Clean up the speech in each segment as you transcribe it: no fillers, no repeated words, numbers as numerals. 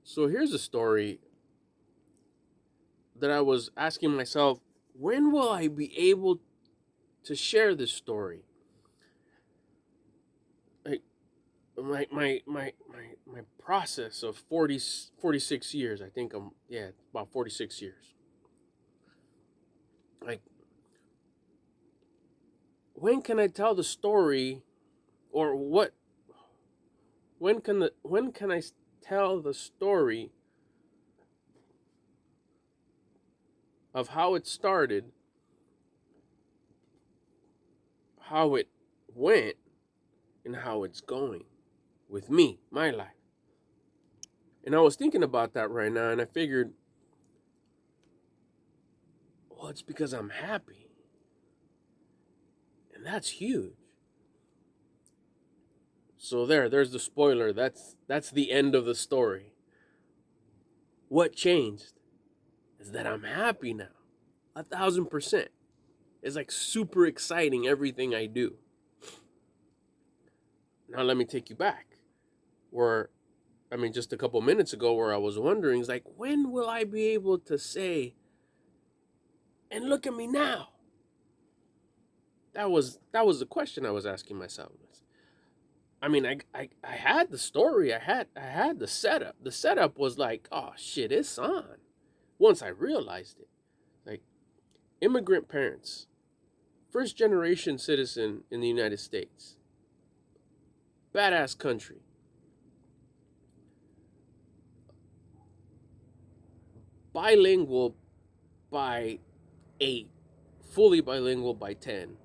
So here's a story that I was asking myself, when will I be able to share this story? Like my process of 46 years. I think I'm yeah, about 46 years. Like when can I tell the story or what when can I tell the story of how it started, how it went, and how it's going with me, my life. And I was thinking about that right now, and I figured, well, it's because I'm happy. And that's huge. So there's the spoiler. That's the end of the story. What changed is that I'm happy now. 1,000%. It's like super exciting everything I do. Now let me take you back. Where just a couple minutes ago where I was wondering, is like, when will I be able to say, and look at me now? That was the question I was asking myself. I had the story. I had the setup. The setup was like, oh shit, it's on. Once I realized it, like immigrant parents, first generation citizen in the United States, badass country, bilingual by 8, fully bilingual by 10.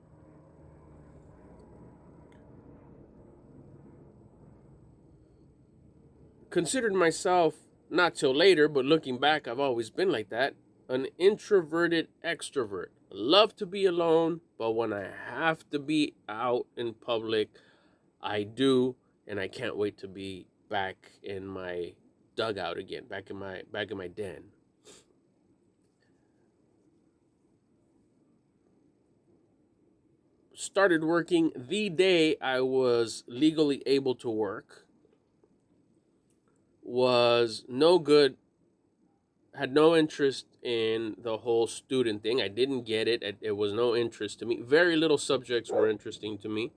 Considered myself, not till later, but looking back, I've always been like that, an introverted extrovert. Love to be alone, but when I have to be out in public, I do, and I can't wait to be back in my dugout again, back in my den. Started working the day I was legally able to work. Was no good, had no interest in the whole student thing. I didn't get it. It was no interest to me. Very little subjects were interesting to me.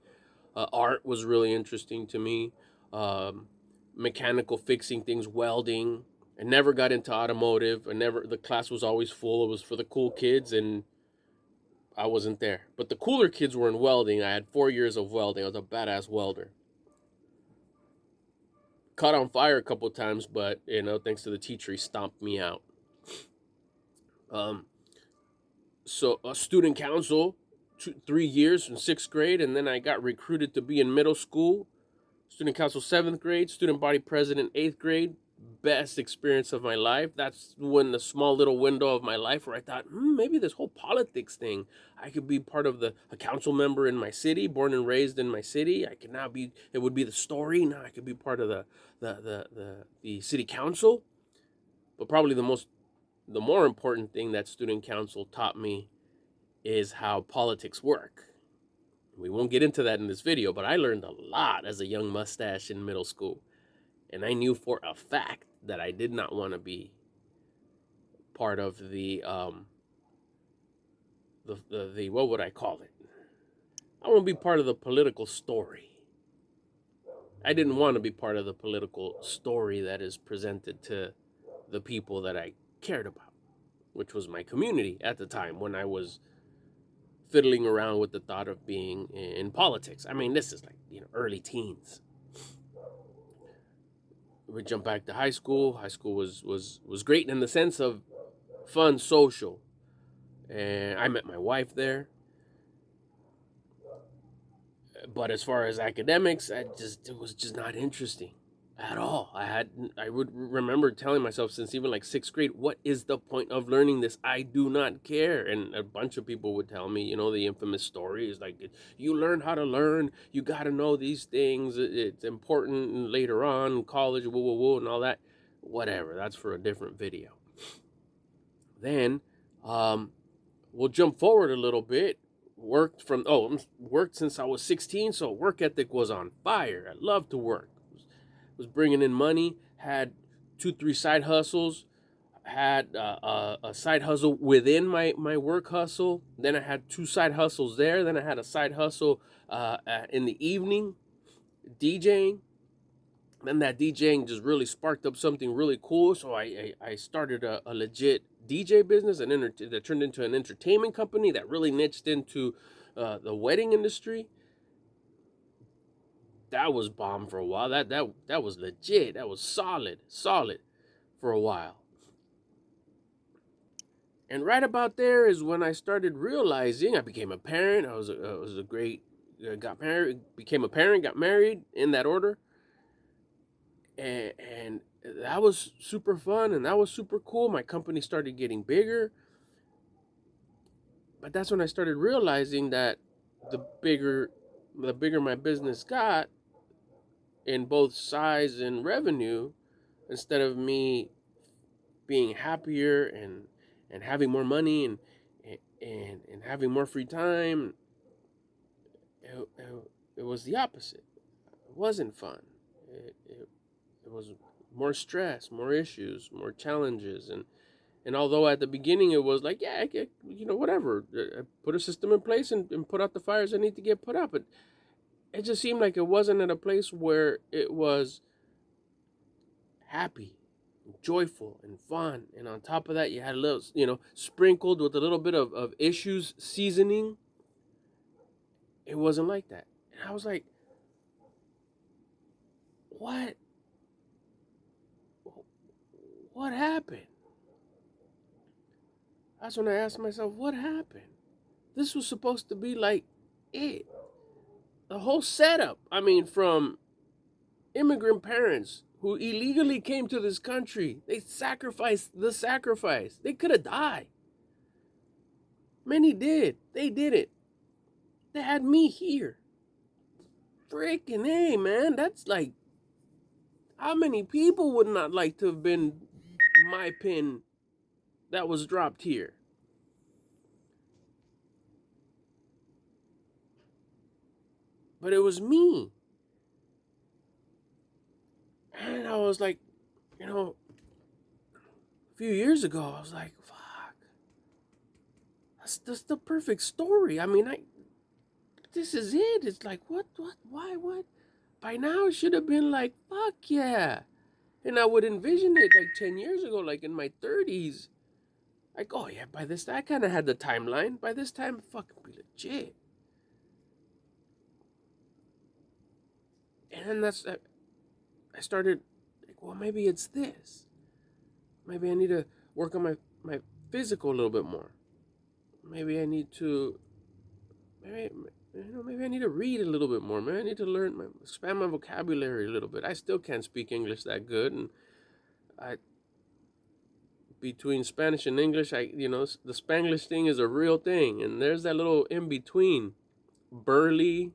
Art was really interesting to me. Um, Mechanical fixing things, welding. I never got into automotive. The class was always full. It was for the cool kids, and I wasn't there. But the cooler kids were in welding. I had 4 years of welding. I was a badass welder. Caught on fire a couple of times, but thanks to the teacher, he stomped me out. Um, so a student council, 3 years in sixth grade, and then I got recruited to be in middle school. Student council seventh grade, student body president eighth grade. Best experience of my life. That's when the small little window of my life where I thought, maybe this whole politics thing, I could be part of a council member in my city, born and raised in my city. I could now be. It would be the story. Now I could be part of the city council. But probably the more important thing that student council taught me is how politics work. We won't get into that in this video, but I learned a lot as a young mustache in middle school. And I knew for a fact that I did not want to be part of the what would I call it? I want to be part of the political story. I didn't want to be part of the political story that is presented to the people that I cared about, which was my community at the time when I was fiddling around with the thought of being in politics. This is like, early teens. We jump back to high school. High school was great in the sense of fun, social, and I met my wife there. But as far as academics, it was just not interesting at all. I would remember telling myself since even like sixth grade, what is the point of learning this? I do not care. And a bunch of people would tell me, the infamous story is like, you learn how to learn, you got to know these things, it's important later on in college, whoa, whoa, whoa, and all that. Whatever, that's for a different video. Then we'll jump forward a little bit. Worked since I was 16, so work ethic was on fire. I loved to work. Was bringing in money. Had 2, 3 side hustles. I had a side hustle within my work hustle. Then I had 2 side hustles there. Then I had a side hustle in the evening, DJing. Then that DJing just really sparked up something really cool. So I started a legit DJ business that turned into an entertainment company that really niched into the wedding industry. That was bomb for a while. That was legit. That was solid for a while. And right about there is when I started realizing I became a parent. I was a great got married, became a parent, got married in that order, and that was super fun and that was super cool. My company started getting bigger, but that's when I started realizing that the bigger my business got in both size and revenue, instead of me being happier and having more money and having more free time, it, it was the opposite. It wasn't fun. It was more stress, more issues, more challenges, and although at the beginning it was like, yeah, whatever, I put a system in place and put out the fires that need to get put out, but it just seemed like it wasn't at a place where it was happy, joyful, and fun. And on top of that, you had a little, sprinkled with a little bit of issues seasoning. It wasn't like that. And I was like, what? What happened? That's when I asked myself, what happened? This was supposed to be like it. The whole setup. I mean, from immigrant parents who illegally came to this country, they sacrificed the sacrifice. They could have died. Many did. They did it. They had me here. Freaking hey, man. That's like, how many people would not like to have been my pin that was dropped here? But it was me. And I was like, a few years ago, I was like, fuck. That's the perfect story. I mean, this is it. It's like, what, why, what? By now, it should have been like, fuck yeah. And I would envision it like 10 years ago, like in my 30s. Like, oh yeah, by this time, I kind of had the timeline. By this time, fucking be legit. And then I started, like, well, maybe it's this. Maybe I need to work on my physical a little bit more. Maybe I need to, maybe I need to read a little bit more. Maybe I need to expand my vocabulary a little bit. I still can't speak English that good, and between Spanish and English, the Spanglish thing is a real thing, and there's that little in between, burly.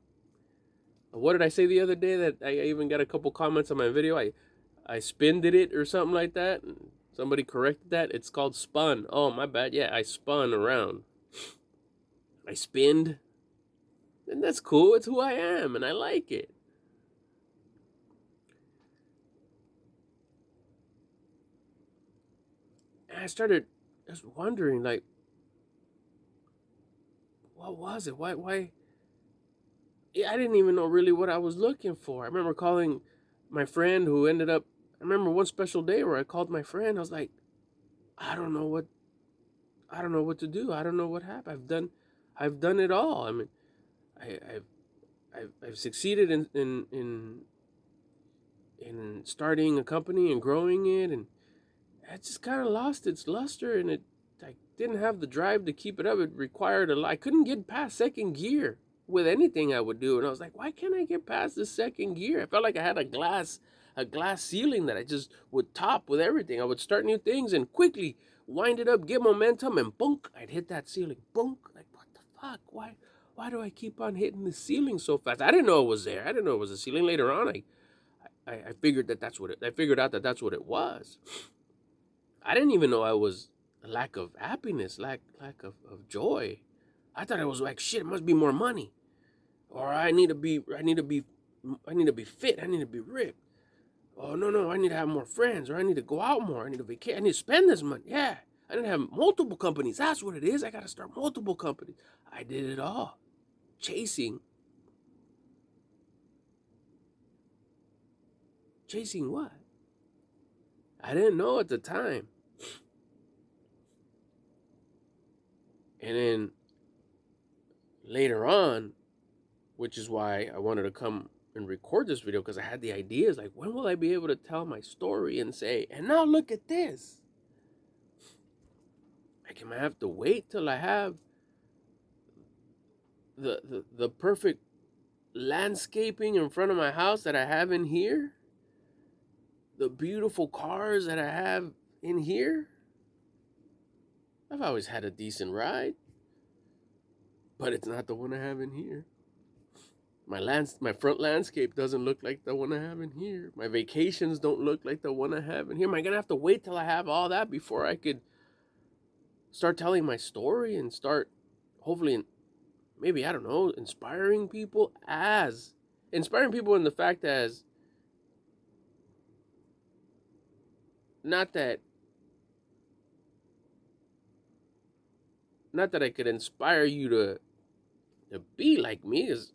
What did I say the other day that I even got a couple comments on my video? I spinned it or something like that. And somebody corrected that. It's called spun. Oh, my bad. Yeah, I spun around. I spinned. And that's cool. It's who I am, and I like it. And I started just wondering, like, what was it? Why? I didn't even know really what I was looking for. I remember calling my friend who ended up, I remember one special day where I called my friend. I was like, I don't know what to do. I don't know what happened. I've done it all. I mean, I've succeeded in starting a company and growing it, and it just kind of lost its luster, and I didn't have the drive to keep it up. It required a lot. I couldn't get past second gear with anything I would do, and I was like, why can't I get past the second gear? I felt like I had a glass ceiling that I just would top with everything. I would start new things and quickly wind it up, get momentum, and boom, I'd hit that ceiling. Boom, like, what the fuck? Why do I keep on hitting the ceiling so fast? I didn't know it was there. I didn't know it was a ceiling. Later on, I figured I figured out that that's what it was. I didn't even know I was a lack of happiness, lack of joy. I thought it was like, shit, it must be more money. Or I need to be fit. I need to be ripped. Oh, no, I need to have more friends, or I need to go out more. I need to vacation. I need to spend this money. Yeah. I need to have multiple companies. That's what it is. I got to start multiple companies. I did it all. Chasing what? I didn't know at the time. And then later on, which is why I wanted to come and record this video, because I had the ideas like, when will I be able to tell my story and say, and now look at this? Like, am I have to wait till I have the perfect landscaping in front of my house that I have in here? The beautiful cars that I have in here? I've always had a decent ride, but it's not the one I have in here. My front landscape doesn't look like the one I have in here. My vacations don't look like the one I have in here. Am I gonna have to wait till I have all that before I could start telling my story and start, hopefully, maybe, I don't know, inspiring people in the fact as, not that I could inspire you to be like me, because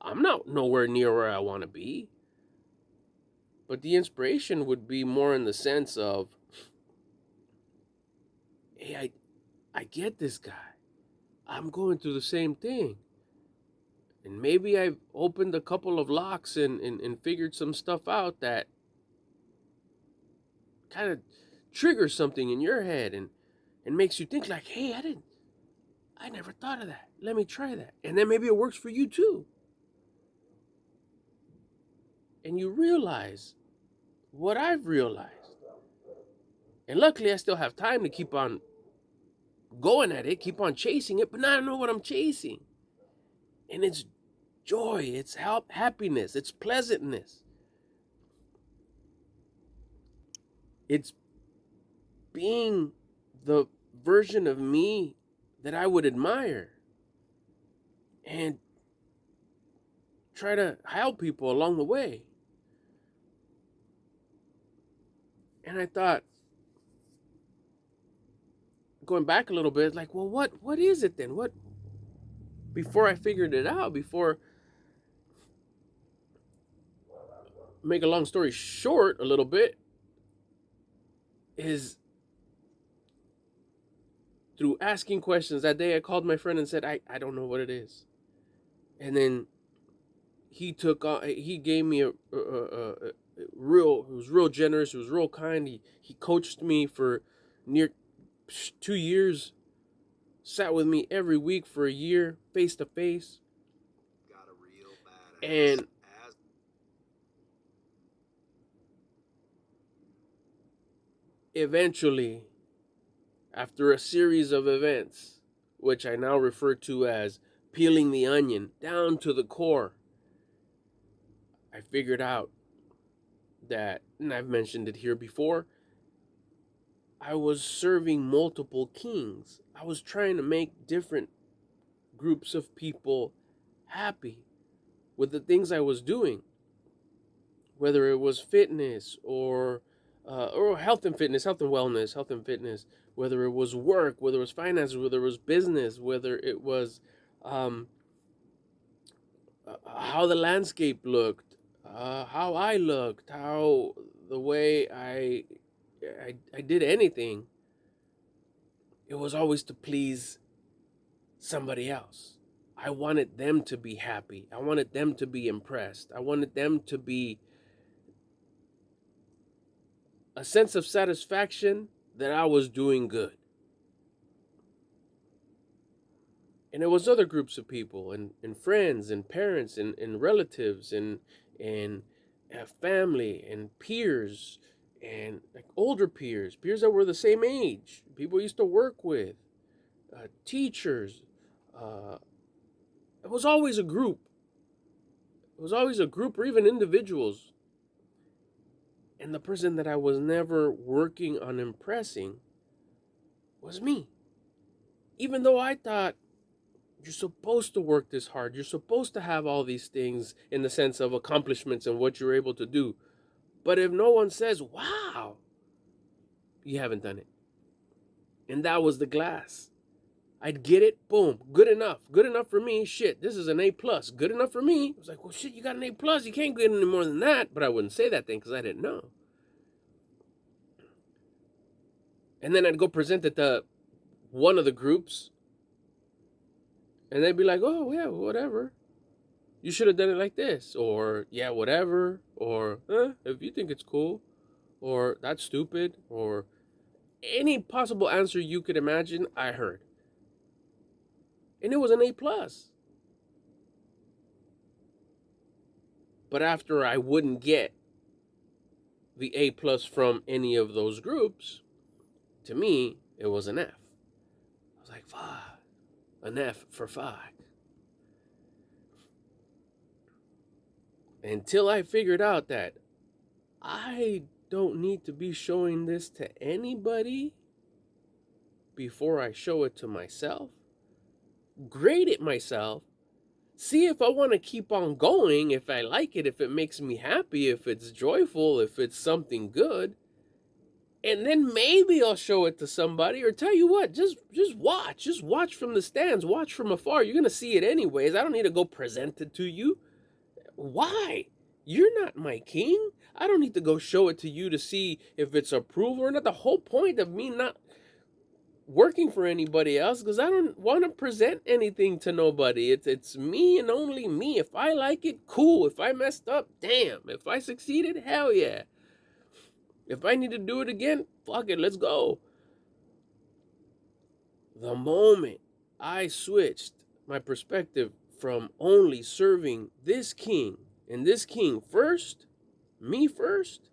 I'm not nowhere near where I want to be. But the inspiration would be more in the sense of, hey, I get this guy. I'm going through the same thing. And maybe I've opened a couple of locks and figured some stuff out that kind of triggers something in your head and makes you think like, hey, I never thought of that. Let me try that. And then maybe it works for you too. And you realize what I've realized. And luckily I still have time to keep on going at it, keep on chasing it, but now I know what I'm chasing. And it's joy, it's happiness, it's pleasantness. It's being the version of me that I would admire and try to help people along the way. And I thought, going back a little bit, like, well, what is it then? Before I figured it out, make a long story short a little bit, is through asking questions. That day I called my friend and said, I don't know what it is. And then he gave me he was real generous, he was real kind. He coached me for near 2 years, sat with me every week for a year, face to face. Got a real badass. And eventually, after a series of events, which I now refer to as peeling the onion down to the core, I figured out that, and I've mentioned it here before, I was serving multiple kings. I was trying to make different groups of people happy with the things I was doing, whether it was fitness or health and fitness, health and wellness, health and fitness, whether it was work, whether it was finances, whether it was business, whether it was how the landscape looked, how I looked, how the way I did anything. It was always to please somebody else. I wanted them to be happy. I wanted them to be impressed. I wanted them to be a sense of satisfaction that I was doing good. And it was other groups of people and friends and parents and relatives and family and peers and like older peers that were the same age, people I used to work with, teachers. It was always a group. It was always a group or even individuals. And the person that I was never working on impressing was me. Even though I thought, you're supposed to work this hard, you're supposed to have all these things in the sense of accomplishments and what you're able to do. But if no one says, wow, you haven't done it. And that was the glass. I'd get it, boom, good enough. Good enough for me, shit, this is an A+. Good enough for me. I was like, well, shit, you got an A+, you can't get any more than that. But I wouldn't say that thing because I didn't know. And then I'd go present it to one of the groups. And they'd be like, oh, yeah, whatever. You should have done it like this. Or, yeah, whatever. Or, if you think it's cool. Or, that's stupid. Or any possible answer you could imagine, I heard. And it was an A+. But after I wouldn't get the A+ from any of those groups, to me, it was an F. I was like, fuck. An F for fuck. Until I figured out that I don't need to be showing this to anybody before I show it to myself. Grade it myself. See if I want to keep on going, if I like it, if it makes me happy, if it's joyful, if it's something good. And then maybe I'll show it to somebody, or tell you what, just watch. Just watch from the stands. Watch from afar. You're going to see it anyways. I don't need to go present it to you. Why? You're not my king. I don't need to go show it to you to see if it's approved or not. The whole point of me not working for anybody else, because I don't want to present anything to nobody. It's me and only me. If I like it, cool. If I messed up, damn. If I succeeded, hell yeah. If I need to do it again, fuck it, let's go. The moment I switched my perspective from only serving this king, and this king first, me first,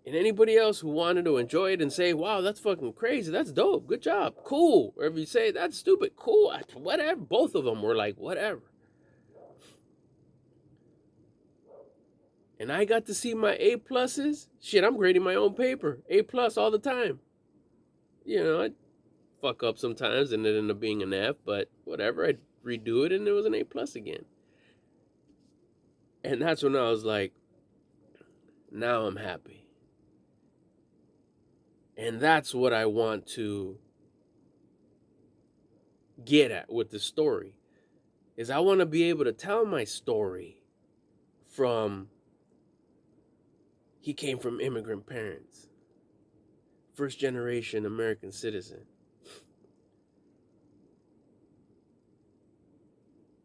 and anybody else who wanted to enjoy it and say, wow, that's fucking crazy, that's dope, good job, cool. Or if you say, that's stupid, cool, whatever. Both of them were like, whatever. And I got to see my A+. Shit, I'm grading my own paper. A+ all the time. You know, I'd fuck up sometimes and it ended up being an F, but whatever. I'd redo it and it was an A+ again. And that's when I was like, now I'm happy. And that's what I want to get at with the story. Is I want to be able to tell my story from, he came from immigrant parents, first generation American citizen.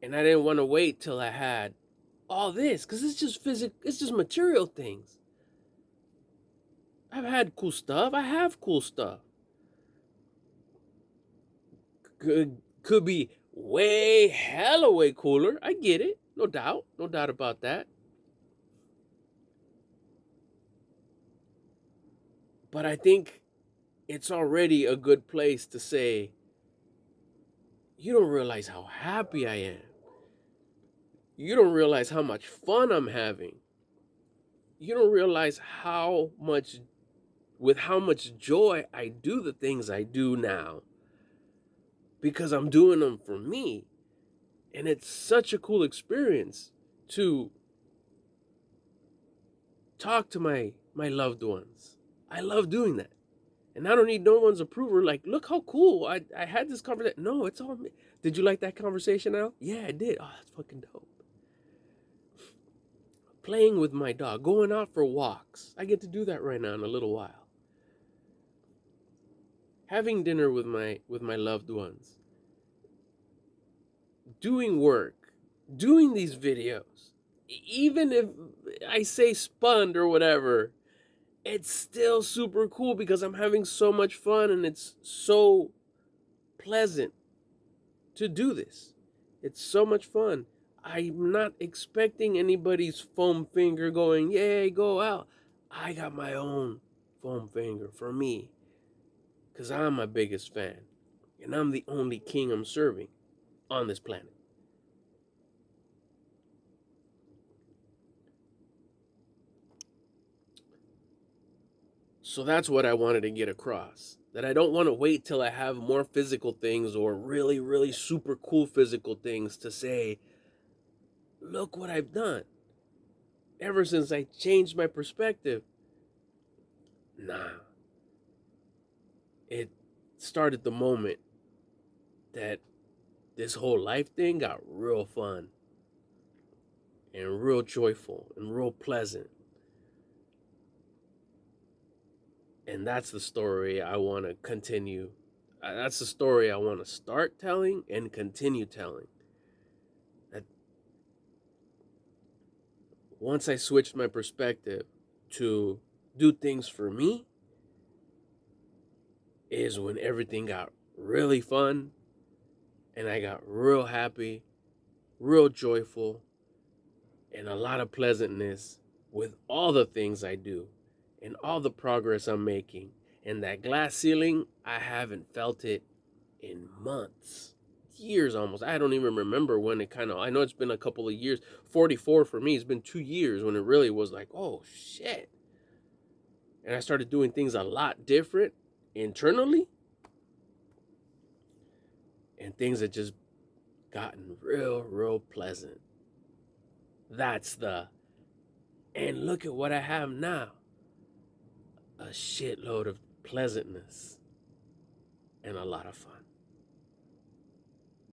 And I didn't want to wait till I had all this, because it's just it's just material things. I've had cool stuff. I have cool stuff. Could be hella way cooler. I get it. No doubt about that. But I think it's already a good place to say, you don't realize how happy I am. You don't realize how much fun I'm having. You don't realize with how much joy I do the things I do now, because I'm doing them for me. And it's such a cool experience to talk to my loved ones. I love doing that. And I don't need no one's approval. Like, look how cool. I had this conversation. No, it's all me. Did you like that conversation, Al? Yeah, I did. Oh, that's fucking dope. Playing with my dog. Going out for walks. I get to do that right now in a little while. Having dinner with my loved ones. Doing work. Doing these videos. Even if I say spun or whatever, it's still super cool because I'm having so much fun and it's so pleasant to do this. It's so much fun. I'm not expecting anybody's foam finger going, yay, go out. I got my own foam finger for me because I'm my biggest fan and I'm the only king I'm serving on this planet. So that's what I wanted to get across. That I don't want to wait till I have more physical things or really, really super cool physical things to say, look what I've done. ever since I changed my perspective, nah, it started the moment that this whole life thing got real fun and real joyful and real pleasant. And that's the story I want to continue. That's the story I want to start telling and continue telling. That once I switched my perspective to do things for me, is when everything got really fun and I got real happy, real joyful, and a lot of pleasantness with all the things I do and all the progress I'm making. And that glass ceiling, I haven't felt it in months, years almost. I don't even remember when it I know it's been a couple of years. 44 for me, it's been 2 years when it really was like, oh shit. And I started doing things a lot different internally. And things have just gotten real pleasant. And look at what I have now. A shitload of pleasantness and a lot of fun.